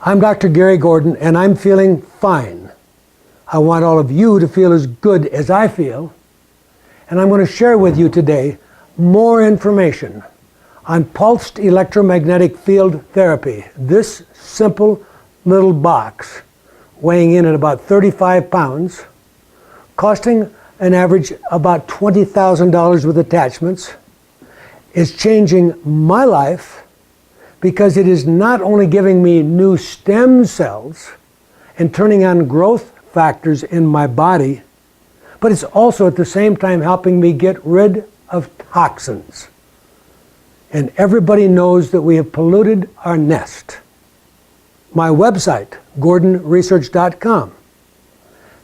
I'm Dr. Garry Gordon, and I'm feeling fine. I want all of you to feel as good as I feel, and I'm going to share with you today more information on pulsed electromagnetic field therapy. This simple little box, weighing in at about 35 pounds, costing an average about $20,000 with attachments, is changing my life because it is not only giving me new stem cells and turning on growth factors in my body, but it's also at the same time helping me get rid of toxins. And everybody knows that we have polluted our nest. My website, gordonresearch.com,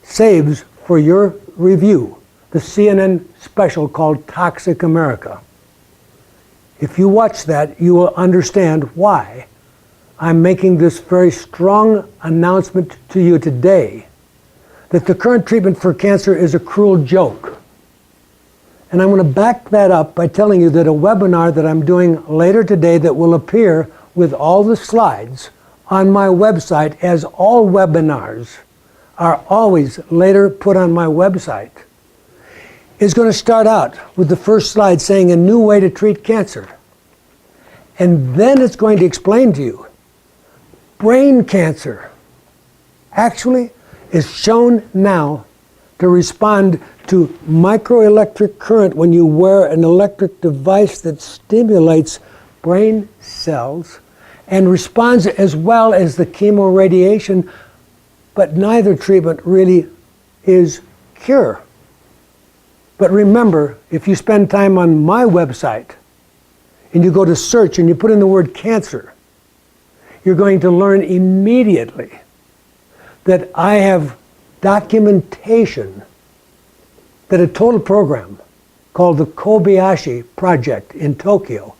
saves for your review the CNN special called Toxic America. If you watch that, you will understand why I'm making this very strong announcement to you today that the current treatment for cancer is a cruel joke. And I'm going to back that up by telling you that a webinar that I'm doing later today that will appear with all the slides on my website, as all webinars are always later put on my website, is going to start out with the first slide saying a new way to treat cancer. And then it's going to explain to you brain cancer actually is shown now to respond to microelectric current when you wear an electric device that stimulates brain cells and responds as well as the chemoradiation, but neither treatment really is cure. But remember, if you spend time on my website and you go to search and you put in the word cancer, you're going to learn immediately that I have documentation that a total program called the Kobayashi Project in Tokyo,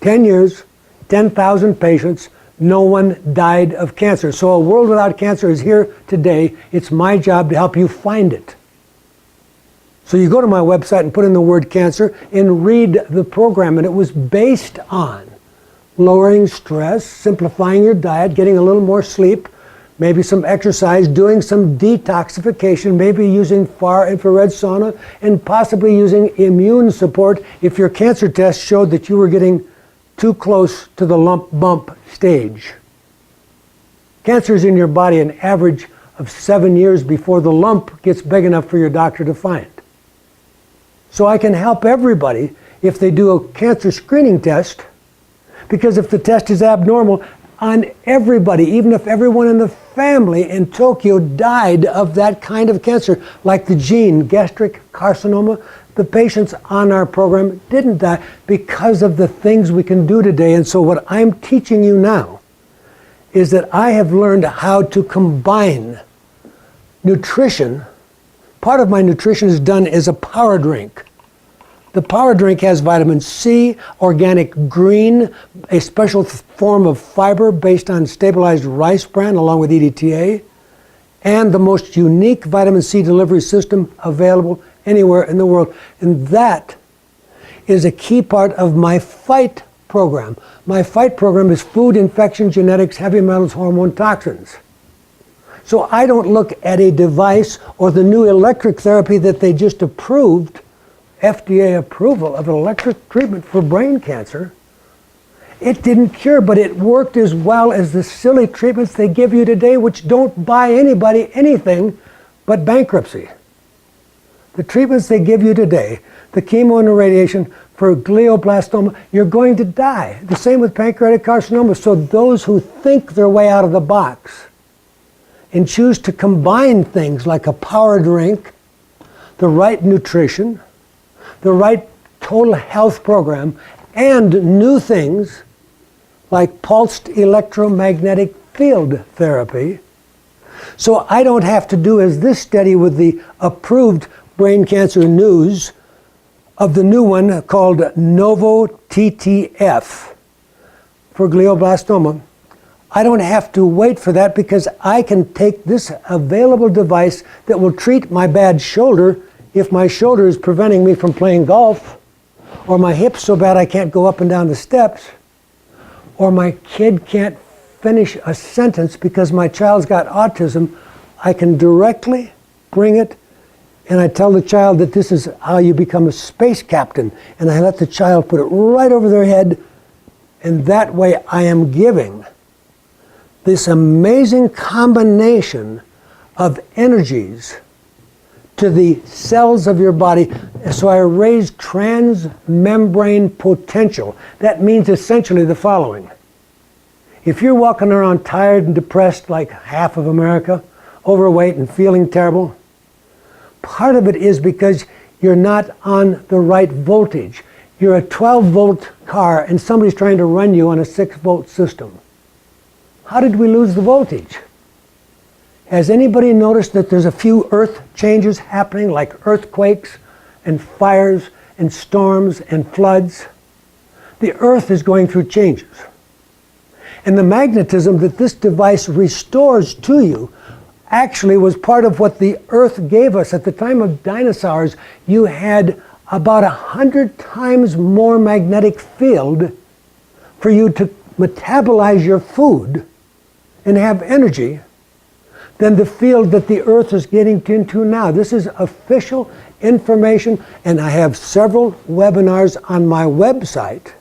10 years, 10,000 patients, no one died of cancer. So a world without cancer is here today. It's my job to help you find it. So you go to my website and put in the word cancer and read the program, and it was based on lowering stress, simplifying your diet, getting a little more sleep, maybe some exercise, doing some detoxification, maybe using far infrared sauna, and possibly using immune support if your cancer test showed that you were getting too close to the lump bump stage. Cancer is in your body an average of 7 years before the lump gets big enough for your doctor to find. So I can help everybody if they do a cancer screening test, because if the test is abnormal on everybody, even if everyone in the family in Tokyo died of that kind of cancer, like the gene gastric carcinoma, the patients on our program didn't die because of the things we can do today. And so what I'm teaching you now is that I have learned how to combine nutrition. Part of my nutrition is done as a power drink. The power drink has vitamin C, organic green, a special form of fiber based on stabilized rice bran along with EDTA, and the most unique vitamin C delivery system available anywhere in the world. And that is a key part of my FIGHT program. My FIGHT program is food, infection, genetics, heavy metals, hormone, toxins. So I don't look at a device or the new electric therapy that they just approved, FDA approval of an electric treatment for brain cancer. It didn't cure, but it worked as well as the silly treatments they give you today, which don't buy anybody anything but bankruptcy. The treatments they give you today, the chemo and the radiation for glioblastoma, you're going to die. The same with pancreatic carcinoma. So those who think their way out of the box and choose to combine things like a power drink, the right nutrition, the right total health program, and new things like pulsed electromagnetic field therapy. So I don't have to do as this study with the approved brain cancer news of the new one called Novo TTF for glioblastoma. I don't have to wait for that because I can take this available device that will treat my bad shoulder if my shoulder is preventing me from playing golf, or my hip's so bad I can't go up and down the steps, or my kid can't finish a sentence because my child's got autism, I can directly bring it, and I tell the child that this is how you become a space captain, and I let the child put it right over their head, and that way I am giving this amazing combination of energies to the cells of your body. So I raise transmembrane potential. That means essentially the following. If you're walking around tired and depressed like half of America, overweight and feeling terrible, part of it is because you're not on the right voltage. You're a 12-volt car and somebody's trying to run you on a 6-volt system. How did we lose the voltage? Has anybody noticed that there's a few earth changes happening, like earthquakes and fires and storms and floods? The earth is going through changes. And the magnetism that this device restores to you actually was part of what the earth gave us. At the time of dinosaurs, you had about 100 times more magnetic field for you to metabolize your food and have energy than the field that the earth is getting into now. This is official information, and I have several webinars on my website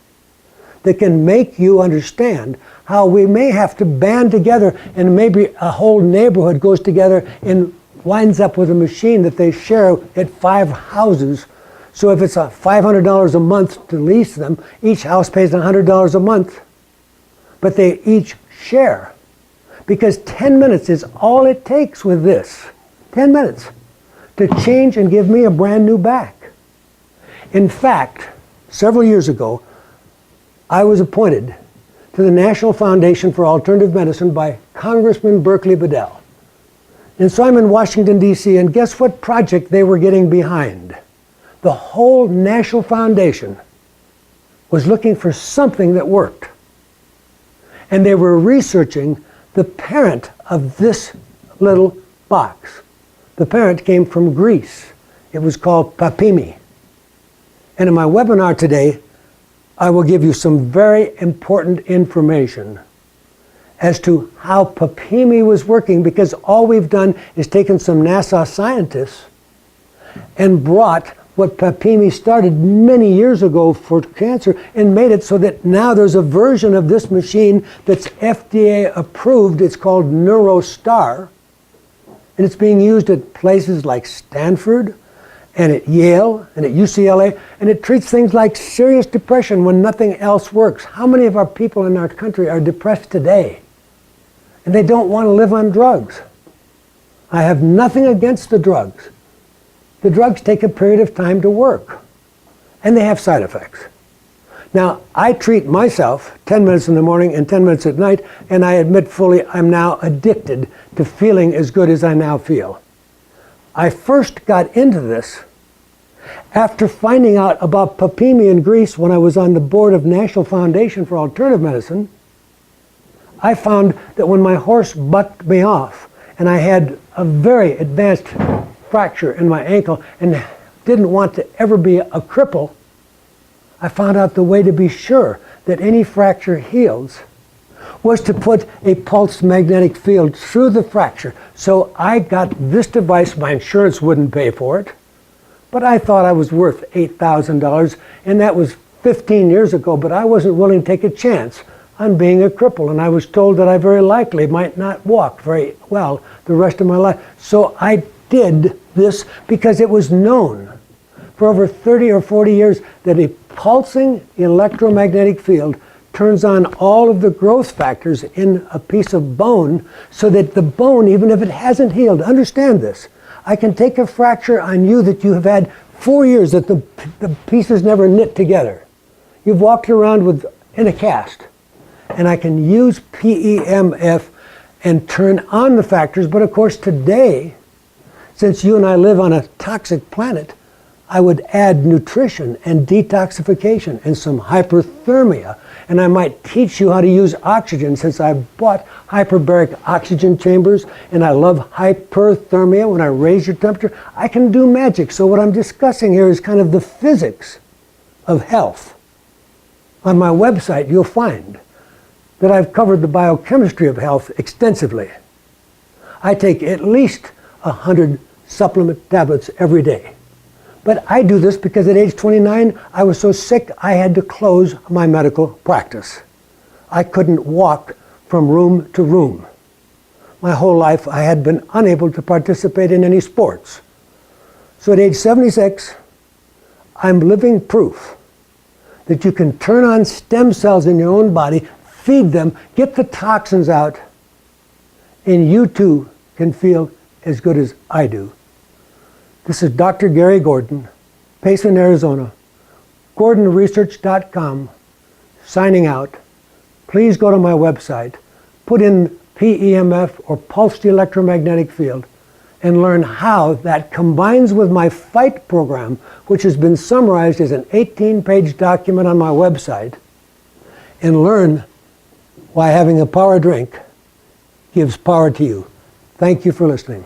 that can make you understand how we may have to band together, and maybe a whole neighborhood goes together and winds up with a machine that they share at 5 houses. So if it's $500 a month to lease them, each house pays $100 a month, but they each share. Because 10 minutes is all it takes with this. 10 minutes to change and give me a brand new back. In fact, several years ago, I was appointed to the National Foundation for Alternative Medicine by Congressman Berkeley Bedell. And so I'm in Washington, D.C., and guess what project they were getting behind? The whole National Foundation was looking for something that worked. And they were researching the parent of this little box. The parent came from Greece. It was called papimi. And in my webinar today, I will give you some very important information as to how papimi was working, because all we've done is taken some NASA scientists and brought what papimi started many years ago for cancer and made it so that now there's a version of this machine that's FDA approved. It's called NeuroStar, and it's being used at places like Stanford and at Yale and at UCLA, and it treats things like serious depression when nothing else works. How many of our people in our country are depressed today and they don't want to live on drugs? I have nothing against the drugs. The drugs take a period of time to work, and they have side effects. Now, I treat myself 10 minutes in the morning and 10 minutes at night, and I admit fully I'm now addicted to feeling as good as I now feel. I first got into this after finding out about papimi in Greece when I was on the board of National Foundation for Alternative Medicine. I found that when my horse bucked me off, and I had a very advanced fracture in my ankle and didn't want to ever be a cripple, I found out the way to be sure that any fracture heals was to put a pulsed magnetic field through the fracture. So I got this device. My insurance wouldn't pay for it, but I thought I was worth $8,000, and that was 15 years ago, but I wasn't willing to take a chance on being a cripple, and I was told that I very likely might not walk very well the rest of my life. So I did this because it was known for over 30 or 40 years that a pulsing electromagnetic field turns on all of the growth factors in a piece of bone, so that the bone, even if it hasn't healed, understand this, I can take a fracture on you that you have had 4 years that the pieces never knit together. You've walked around in a cast, and I can use PEMF and turn on the factors. But of course today, since you and I live on a toxic planet, I would add nutrition and detoxification and some hyperthermia. And I might teach you how to use oxygen, since I bought hyperbaric oxygen chambers, and I love hyperthermia. When I raise your temperature, I can do magic. So what I'm discussing here is kind of the physics of health. On my website, you'll find that I've covered the biochemistry of health extensively. I take at least 100 supplement tablets every day. But I do this because at age 29, I was so sick I had to close my medical practice. I couldn't walk from room to room. My whole life I had been unable to participate in any sports. So at age 76, I'm living proof that you can turn on stem cells in your own body, feed them, get the toxins out, and you too can feel as good as I do. This is Dr. Garry Gordon, Payson, Arizona, GordonResearch.com, signing out. Please go to my website, put in PEMF or pulsed electromagnetic field, and learn how that combines with my FIGHT program, which has been summarized as an 18-page document on my website, and learn why having a power drink gives power to you. Thank you for listening.